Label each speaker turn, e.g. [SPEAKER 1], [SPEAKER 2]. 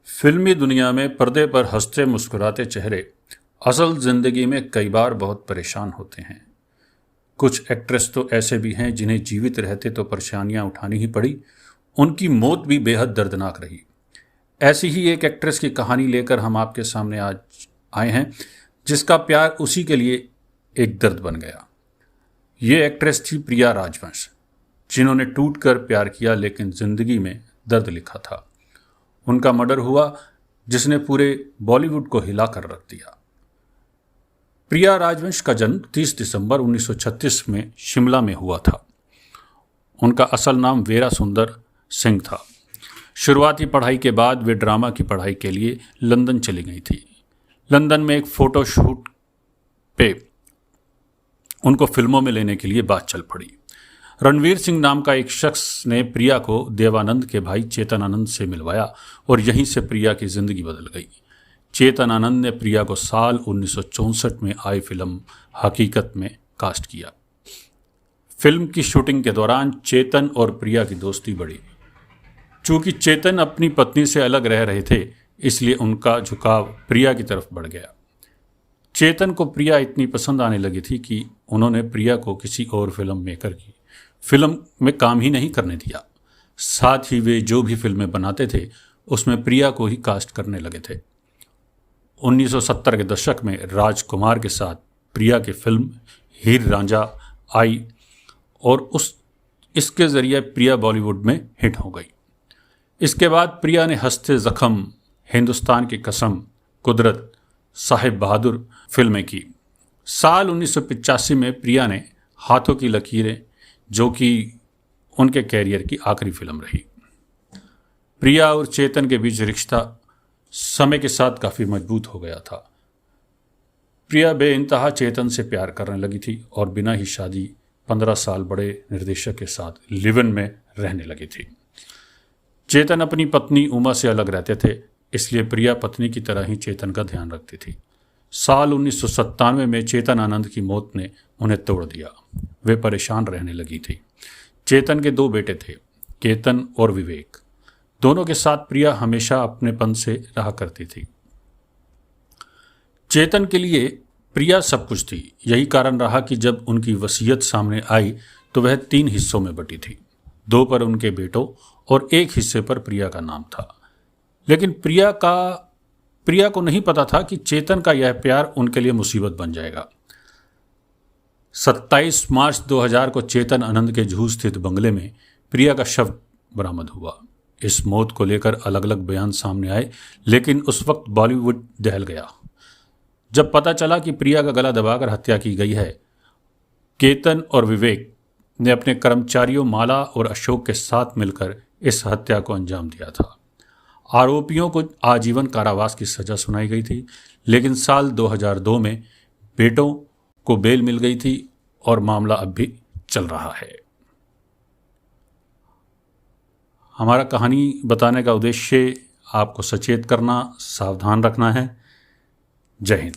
[SPEAKER 1] फिल्मी दुनिया में पर्दे पर हंसते मुस्कुराते चेहरे असल जिंदगी में कई बार बहुत परेशान होते हैं। कुछ एक्ट्रेस तो ऐसे भी हैं जिन्हें जीवित रहते तो परेशानियां उठानी ही पड़ी। उनकी मौत भी बेहद दर्दनाक रही। ऐसी ही एक एक्ट्रेस की कहानी लेकर हम आपके सामने आज आए हैं, जिसका प्यार उसी के लिए एक दर्द बन गया। ये एक्ट्रेस थी प्रिया राजवंश, जिन्होंने टूट कर प्यार किया लेकिन जिंदगी में दर्द लिखा था। उनका मर्डर हुआ जिसने पूरे बॉलीवुड को हिला कर रख दिया। प्रिया राजवंश का जन्म 30 दिसंबर 1936 में शिमला में हुआ था। उनका असल नाम वेरा सुंदर सिंह था। शुरुआती पढ़ाई के बाद वे ड्रामा की पढ़ाई के लिए लंदन चली गई थी। लंदन में एक फोटो शूट पे उनको फिल्मों में लेने के लिए बात चल पड़ी। रणवीर सिंह नाम का एक शख्स ने प्रिया को देवानंद के भाई चेतन आनंद से मिलवाया और यहीं से प्रिया की जिंदगी बदल गई। चेतन आनंद ने प्रिया को साल 1964 में आई फिल्म हकीकत में कास्ट किया। फिल्म की शूटिंग के दौरान चेतन और प्रिया की दोस्ती बढ़ी। चूंकि चेतन अपनी पत्नी से अलग रह रहे थे, इसलिए उनका झुकाव प्रिया की तरफ बढ़ गया। चेतन को प्रिया इतनी पसंद आने लगी थी कि उन्होंने प्रिया को किसी और फिल्म मेकर की फिल्म में काम ही नहीं करने दिया। साथ ही वे जो भी फिल्में बनाते थे उसमें प्रिया को ही कास्ट करने लगे थे। 1970 के दशक में राजकुमार के साथ प्रिया की फिल्म हीर रांझा आई और इसके जरिए प्रिया बॉलीवुड में हिट हो गई। इसके बाद प्रिया ने हंसते जख्म, हिंदुस्तान की कसम, कुदरत, साहिब बहादुर फिल्में की। साल 1985 में प्रिया ने हाथों की लकीरें, जो कि उनके कैरियर की आखिरी फिल्म रही। प्रिया और चेतन के बीच रिश्ता समय के साथ काफ़ी मजबूत हो गया था। प्रिया बेइंतहा चेतन से प्यार करने लगी थी और बिना ही शादी 15 साल बड़े निर्देशक के साथ लिव इन में रहने लगी थी। चेतन अपनी पत्नी उमा से अलग रहते थे, इसलिए प्रिया पत्नी की तरह ही चेतन का ध्यान रखती थी। साल 1997 में चेतन आनंद की मौत ने उन्हें तोड़ दिया। वे परेशान रहने लगी थी। चेतन के 2 बेटे थे, केतन और विवेक। दोनों के साथ प्रिया हमेशा अपनेपन से रहा करती थी। चेतन के लिए प्रिया सब कुछ थी। यही कारण रहा कि जब उनकी वसीयत सामने आई तो वह 3 हिस्सों में बटी थी। 2 पर उनके बेटों और 1 हिस्से पर प्रिया का नाम था। लेकिन प्रिया को नहीं पता था कि चेतन का यह प्यार उनके लिए मुसीबत बन जाएगा। 27 मार्च 2000 को चेतन आनंद के जूहू स्थित बंगले में प्रिया का शव बरामद हुआ। इस मौत को लेकर अलग अलग बयान सामने आए, लेकिन उस वक्त बॉलीवुड दहल गया जब पता चला कि प्रिया का गला दबाकर हत्या की गई है। केतन और विवेक ने अपने कर्मचारियों माला और अशोक के साथ मिलकर इस हत्या को अंजाम दिया था। आरोपियों को आजीवन कारावास की सजा सुनाई गई थी, लेकिन साल 2002 में बेटों को बेल मिल गई थी और मामला अब भी चल रहा है। हमारा कहानी बताने का उद्देश्य आपको सचेत करना, सावधान रखना है। जय हिंद।